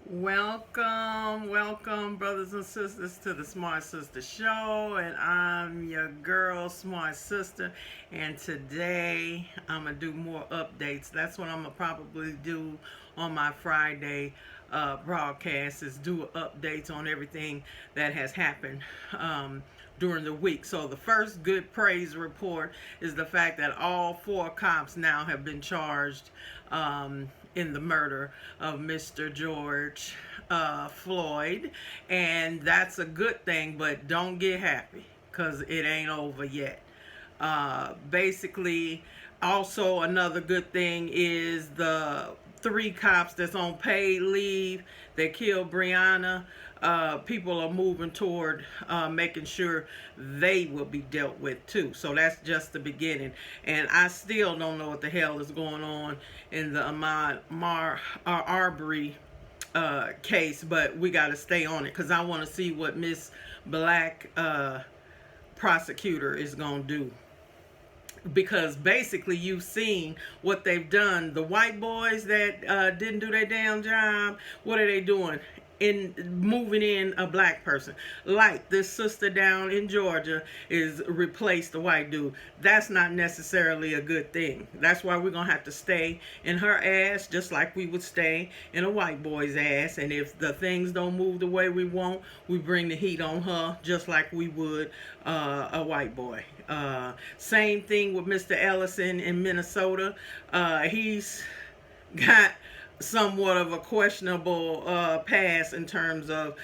Welcome, brothers and sisters, to the Smartsistah show, and I'm your girl, Smartsistah. And today I'm gonna do more updates. That's what I'm gonna probably do on my Friday broadcast, is do updates on everything that has happened during the week. So the first good praise report is the fact that all four cops now have been charged in the murder of Mr. George Floyd, and that's a good thing, but don't get happy because it ain't over yet. Basically, also another good thing is the three cops that's on paid leave that killed Brianna. People are moving toward making sure they will be dealt with too. So that's just the beginning. And I still don't know what the hell is going on in the Ahmaud Arbery case, but we got to stay on it because I want to see what Miss Black prosecutor is going to do. Because basically you've seen what they've done. The white boys that didn't do their damn job, what are they doing? In moving in a black person, like this sister down in Georgia is replaced the white dude. That's not necessarily a good thing. That's why we're gonna have to stay in her ass, just like we would stay in a white boy's ass. And if the things don't move the way we want, we bring the heat on her, just like we would a white boy. Same thing with Mr. Ellison in Minnesota. He's got somewhat of a questionable past in terms of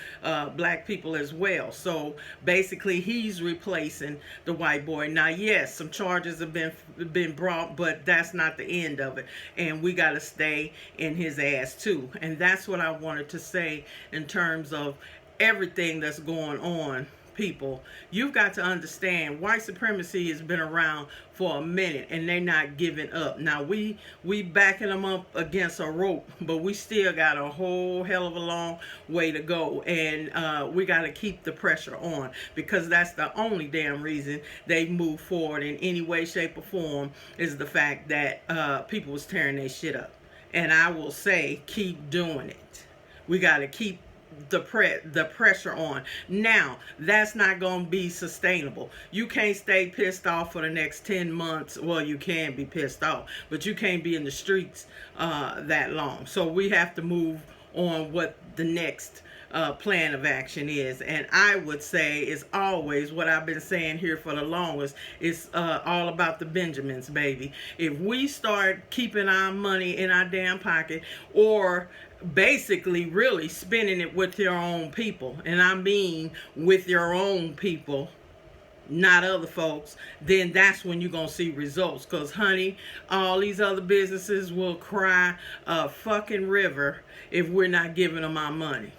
black people as well. So basically he's replacing the white boy. Now yes, some charges have been brought, but that's not the end of it, and we got to stay in his ass too. And that's what I wanted to say in terms of everything that's going on. People, you've got to understand, white supremacy has been around for a minute and they're not giving up. Now we backing them up against a rope, but we still got a whole hell of a long way to go, and we got to keep the pressure on, because that's the only damn reason they move forward in any way, shape, or form, is the fact that people was tearing their shit up. And I will say, keep doing it. We got to keep the pressure on. Now that's not going to be sustainable. You can't stay pissed off for the next 10 months. Well, you can be pissed off, but you can't be in the streets that long. So we have to move on what the next plan of action is. And I would say, is always what I've been saying here for the longest, is all about the Benjamins, baby. If we start keeping our money in our damn pocket, or basically really spending it with your own people, and I mean with your own people, not other folks, then that's when you're gonna see results. Because honey, all these other businesses will cry a fucking river if we're not giving them our money.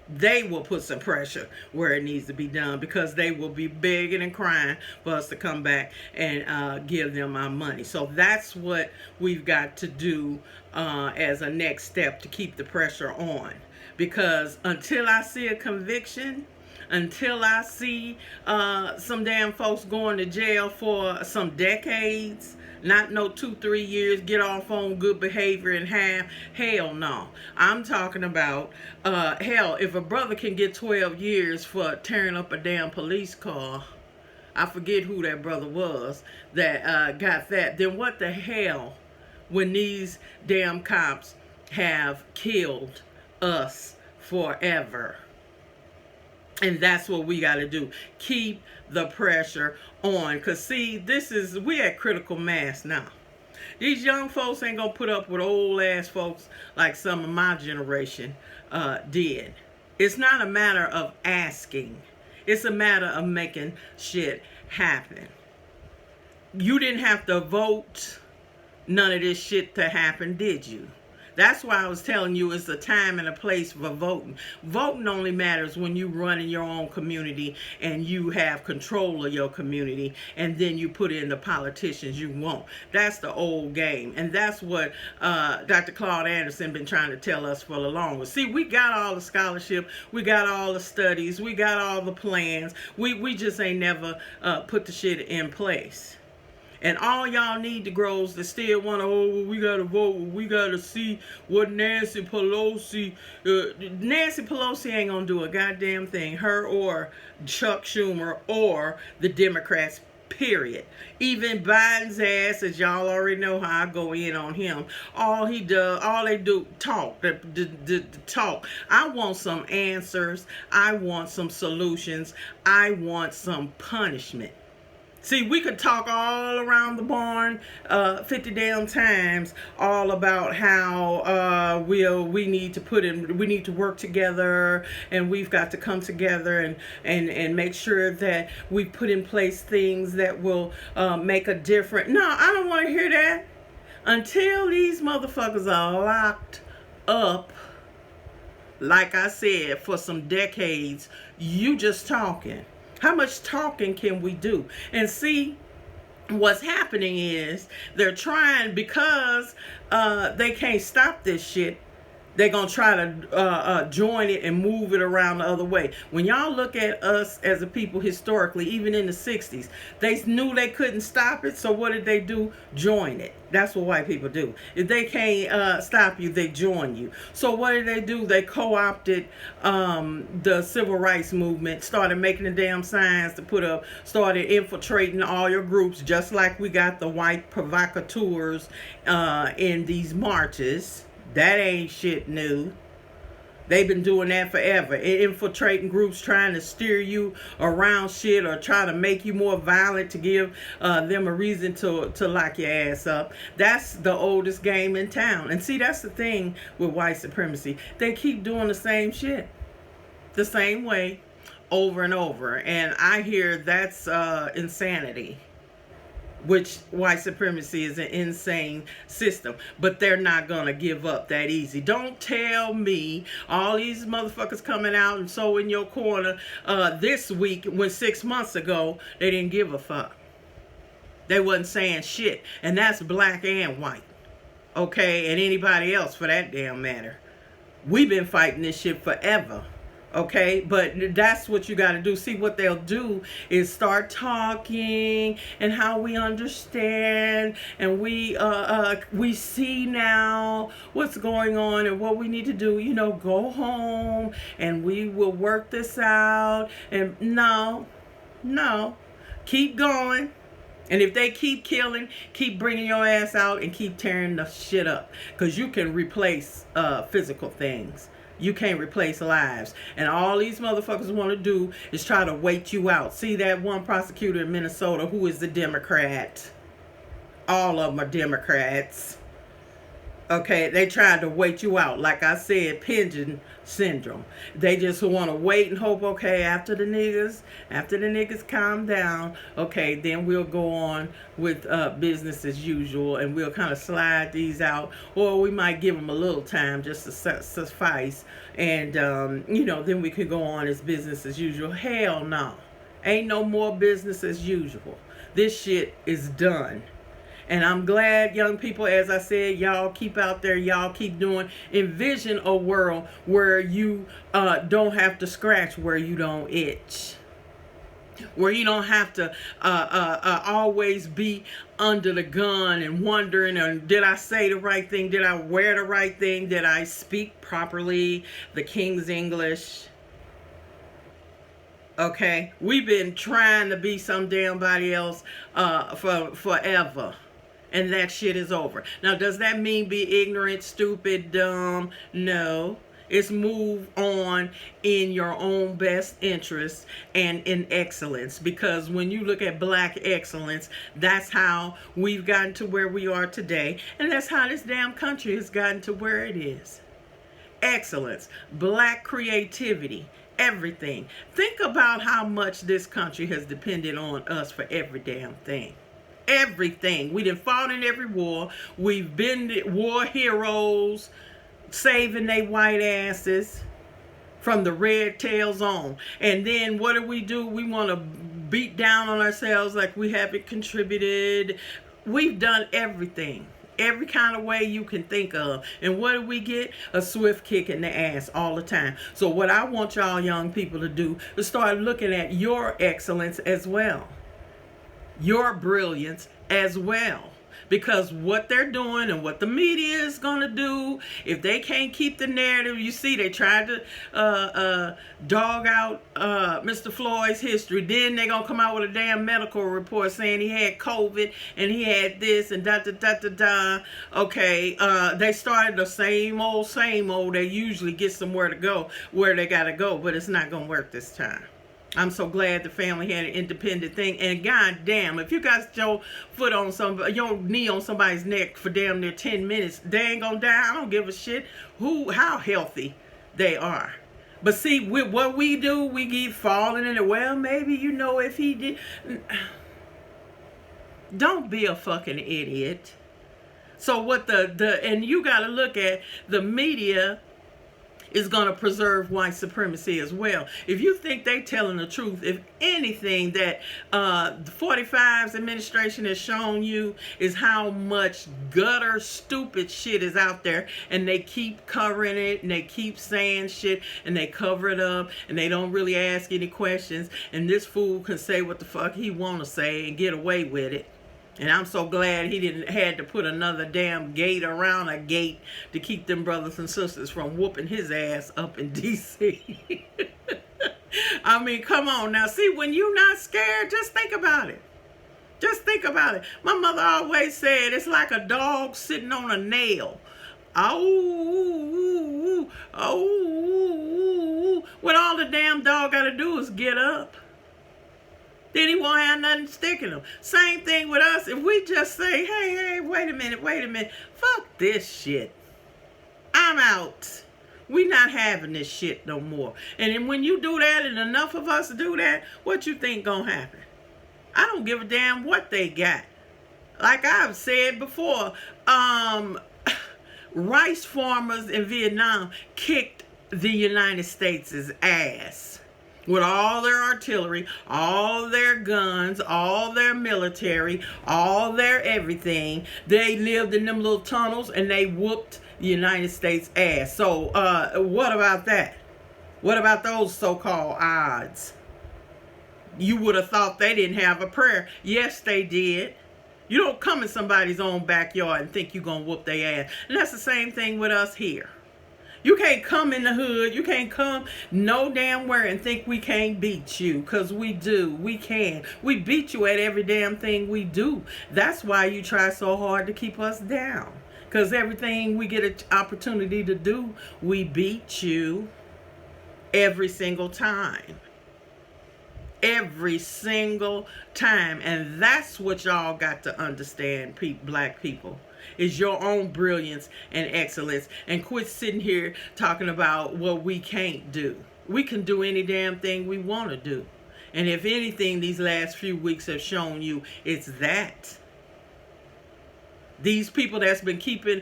They will put some pressure where it needs to be done, because they will be begging and crying for us to come back and give them our money. So that's what we've got to do as a next step to keep the pressure on. Because until I see a conviction, until I see some damn folks going to jail for some decades, not no 2-3 years, get off on good behavior and half, hell no. I'm talking about hell, if a brother can get 12 years for tearing up a damn police car, I forget who that brother was that got that, then what the hell when these damn cops have killed us forever? And that's what we got to do. Keep the pressure on. Because see, we at critical mass now. These young folks ain't going to put up with old ass folks like some of my generation did. It's not a matter of asking. It's a matter of making shit happen. You didn't have to vote none of this shit to happen, did you? That's why I was telling you it's a time and a place for voting. Voting only matters when you run in your own community and you have control of your community, and then you put in the politicians you want. That's the old game. And that's what Dr. Claude Anderson been trying to tell us for the longest. See, we got all the scholarship, we got all the studies, we got all the plans. We just ain't never put the shit in place. And all y'all need to grows that still want to, oh, we got to vote. We got to see what Nancy Pelosi ain't going to do a goddamn thing. Her or Chuck Schumer or the Democrats, period. Even Biden's ass, as y'all already know how I go in on him, all they do, talk. Talk. I want some answers. I want some solutions. I want some punishment. See, we could talk all around the barn 50 damn times all about how we need to work together, and we've got to come together and make sure that we put in place things that will make a difference. No, I don't want to hear that. Until these motherfuckers are locked up, like I said, for some decades, you just talking. How much talking can we do? And see, what's happening is they're trying, because they can't stop this shit, they're going to try to join it and move it around the other way. When y'all look at us as a people historically, even in the 60s, they knew they couldn't stop it. So what did they do? Join it. That's what white people do. If they can't stop you, they join you. So what did they do? They co-opted the civil rights movement, started making the damn signs to put up, started infiltrating all your groups, just like we got the white provocateurs in these marches. That ain't shit new. They've been doing that forever. Infiltrating groups, trying to steer you around shit or try to make you more violent to give them a reason to lock your ass up. That's the oldest game in town. And see, that's the thing with white supremacy. They keep doing the same shit. The same way over and over. And I hear that's insanity. Which white supremacy is an insane system, but they're not gonna give up that easy. Don't tell me all these motherfuckers coming out and so in your corner this week, when 6 months ago they didn't give a fuck. They wasn't saying shit, and that's black and white, okay, and anybody else for that damn matter. We've been fighting this shit forever. Okay, but that's what you got to do. See, what they'll do is start talking and how we understand, and we see now what's going on and what we need to do. You know, go home and we will work this out. And no, keep going. And if they keep killing, keep bringing your ass out and keep tearing the shit up, because you can replace physical things. You can't replace lives. And all these motherfuckers want to do is try to wait you out. See that one prosecutor in Minnesota who is the Democrat. All of them are Democrats. Okay, they tried to wait you out. Like I said, pigeon syndrome. They just want to wait and hope, okay, after the niggas calm down, okay, then we'll go on with business as usual, and we'll kind of slide these out, or we might give them a little time just to suffice, and then we could go on as business as usual. Hell no. Ain't no more business as usual. This shit is done. And I'm glad, young people, as I said, y'all keep out there, y'all keep doing. Envision a world where you don't have to scratch where you don't itch. Where you don't have to always be under the gun and wondering, did I say the right thing? Did I wear the right thing? Did I speak properly the King's English? Okay, we've been trying to be some damn body else for forever. And that shit is over. Now, does that mean be ignorant, stupid, dumb? No. It's move on in your own best interest and in excellence. Because when you look at black excellence, that's how we've gotten to where we are today. And that's how this damn country has gotten to where it is. Excellence, black creativity, everything. Think about how much this country has depended on us for every damn thing. Everything. We done fought in every war. We've been war heroes, saving they white asses from the red tails on. And then what do? We want to beat down on ourselves like we haven't contributed. We've done everything. Every kind of way you can think of. And what do we get? A swift kick in the ass all the time. So what I want y'all young people to do is start looking at your excellence as well. your brilliance as well. Because what they're doing and what the media is going to do, if they can't keep the narrative, you see, they tried to dog out Mr. Floyd's history. Then they're going to come out with a damn medical report saying he had COVID and he had this and da-da-da-da-da. Okay, they started the same old. They usually get somewhere to go where they got to go, but it's not going to work this time. I'm so glad the family had an independent thing. And goddamn, if you got your foot on your knee on somebody's neck for damn near 10 minutes, they ain't gonna die. I don't give a shit how healthy they are. But see, with what we do, we keep falling in it. Well, maybe, if he did. Don't be a fucking idiot. So what and you gotta look at the media is going to preserve white supremacy as well. If you think they telling the truth, if anything that the 45's administration has shown you is how much gutter stupid shit is out there, and they keep covering it and they keep saying shit and they cover it up and they don't really ask any questions, and this fool can say what the fuck he want to say and get away with it. And I'm so glad he didn't had to put another damn gate around a gate to keep them brothers and sisters from whooping his ass up in D.C. I mean, come on now. See, when you're not scared, just think about it. Just think about it. My mother always said it's like a dog sitting on a nail. Oh, what all the damn dog got to do is get up. Then he won't have nothing sticking him. Same thing with us. If we just say, hey, wait a minute. Fuck this shit. I'm out. We not having this shit no more. And then when you do that and enough of us do that, what you think gonna happen? I don't give a damn what they got. Like I've said before, rice farmers in Vietnam kicked the United States' ass. With all their artillery, all their guns, all their military, all their everything. They lived in them little tunnels and they whooped the United States ass. So what about that? What about those so-called odds? You would have thought they didn't have a prayer. Yes, they did. You don't come in somebody's own backyard and think you're going to whoop their ass. And that's the same thing with us here. You can't come in the hood. You can't come no damn where and think we can't beat you. Because we do. We can. We beat you at every damn thing we do. That's why you try so hard to keep us down. Because everything we get an opportunity to do, we beat you every single time. Every single time. And that's what y'all got to understand, black people. Is your own brilliance and excellence, and quit sitting here talking about what we can't do. We can do any damn thing we want to do. And if anything these last few weeks have shown you, it's that. These people that's been keeping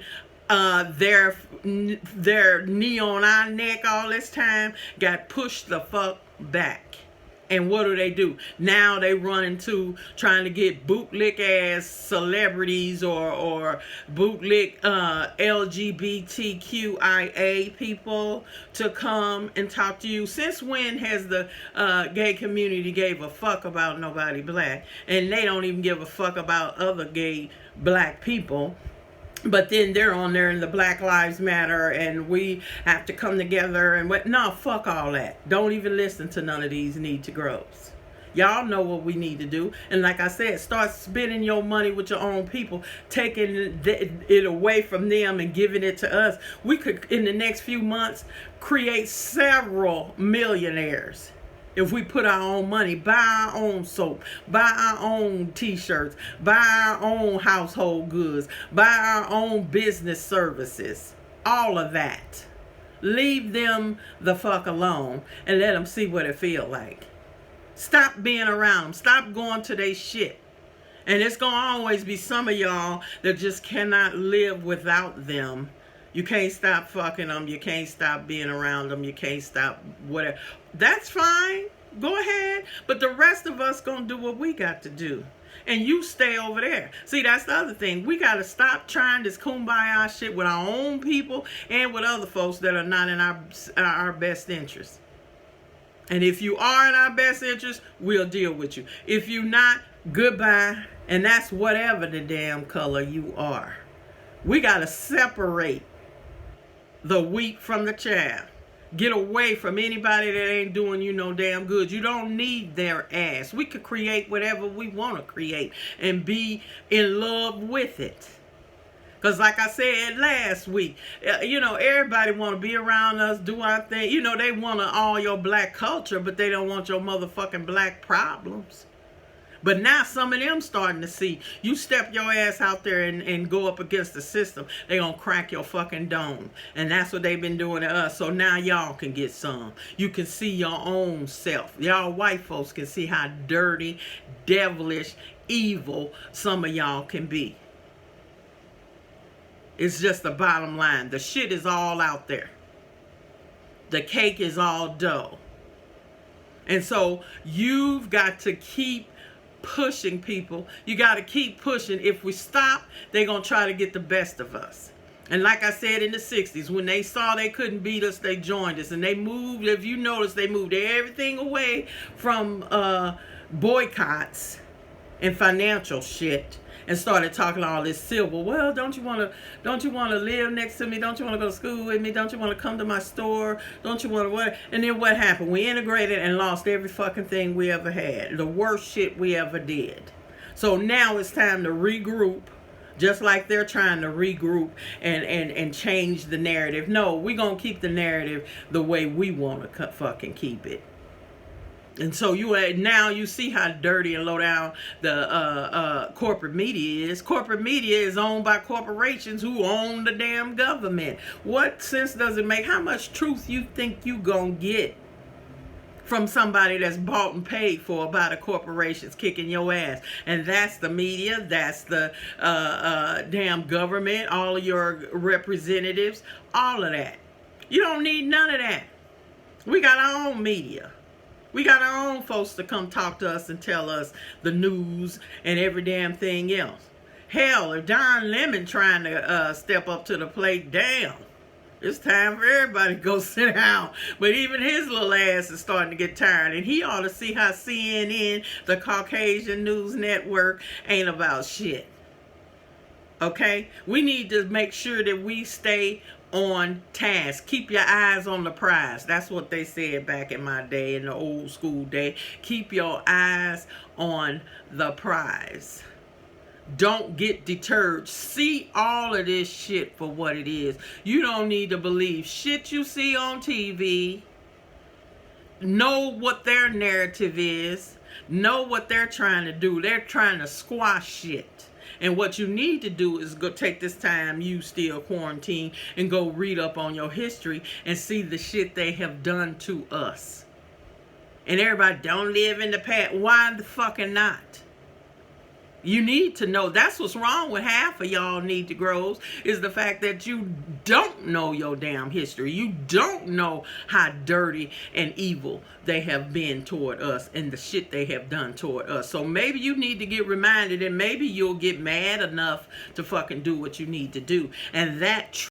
their knee on our neck all this time got pushed the fuck back. And what do? Now they run into trying to get bootlick ass celebrities or bootlick LGBTQIA people to come and talk to you. Since when has the gay community gave a fuck about nobody black? And they don't even give a fuck about other gay black people. But then they're on there in the Black Lives Matter and we have to come together and what? No, fuck all that. Don't even listen to none of these need to grows. Y'all know what we need to do. And like I said, start spending your money with your own people, taking it away from them and giving it to us. We could, in the next few months, create several millionaires. If we put our own money, buy our own soap, buy our own t-shirts, buy our own household goods, buy our own business services, all of that. Leave them the fuck alone and let them see what it feel like. Stop being around them. Stop going to their shit. And it's going to always be some of y'all that just cannot live without them. You can't stop fucking them. You can't stop being around them. You can't stop whatever. That's fine. Go ahead. But the rest of us gonna do what we got to do. And you stay over there. See, that's the other thing. We got to stop trying this kumbaya shit with our own people and with other folks that are not in our best interest. And if you are in our best interest, we'll deal with you. If you're not, Goodbye. And that's whatever the damn color you are. We got to separate the wheat from the chaff. Get away from anybody that ain't doing you no damn good. You don't need their ass. We could create whatever we want to create and be in love with it. Because like I said last week, everybody want to be around us, do our thing. They want all your black culture, but they don't want your motherfucking black problems. But now some of them starting to see, you step your ass out there and go up against the system, they gonna crack your fucking dome. And that's what they've been doing to us. So now y'all can get some. You can see your own self. Y'all white folks can see how dirty, devilish, evil some of y'all can be. It's just the bottom line. The shit is all out there. The cake is all dough. And so you've got to keep pushing, people. You got to keep pushing. If we stop, they're going to try to get the best of us. And like I said in the 60s, when they saw they couldn't beat us, they joined us. And they moved, if you notice, they moved everything away from boycotts and financial shit and started talking all this civil. Well, don't you want to live next to me? Don't you want to go to school with me? Don't you want to come to my store? Don't you want to what? And then what happened? We integrated and lost every fucking thing we ever had. The worst shit we ever did. So now it's time to regroup, just like they're trying to regroup and change the narrative. No, we're going to keep the narrative the way we want to fucking keep it. And so now you see how dirty and low down the corporate media is. Corporate media is owned by corporations who own the damn government. What sense does it make? How much truth you think you gonna get from somebody that's bought and paid for by the corporations kicking your ass? And that's the media, that's the damn government, all of your representatives, all of that. You don't need none of that. We got our own media. We got our own folks to come talk to us and tell us the news and every damn thing else. Hell, if Don Lemon trying to step up to the plate, damn, it's time for everybody to go sit down. But even his little ass is starting to get tired. And he ought to see how CNN, the Caucasian News Network, ain't about shit. Okay? We need to make sure that we stay on task. Keep your eyes on the prize. That's what they said back in my day, in the old school day. Keep your eyes on the prize. Don't get deterred. See all of this shit for what it is. You don't need to believe shit you see on TV. Know what their narrative is. Know what they're trying to do. They're trying to squash shit. And what you need to do is go take this time, you still quarantined, and go read up on your history and see the shit they have done to us. And everybody don't live in the past. Why the fucking not? You need to know. That's what's wrong with half of y'all Negroes, is the fact that you don't know your damn history. You don't know how dirty and evil they have been toward us and the shit they have done toward us. So maybe you need to get reminded, and maybe you'll get mad enough to fucking do what you need to do. And that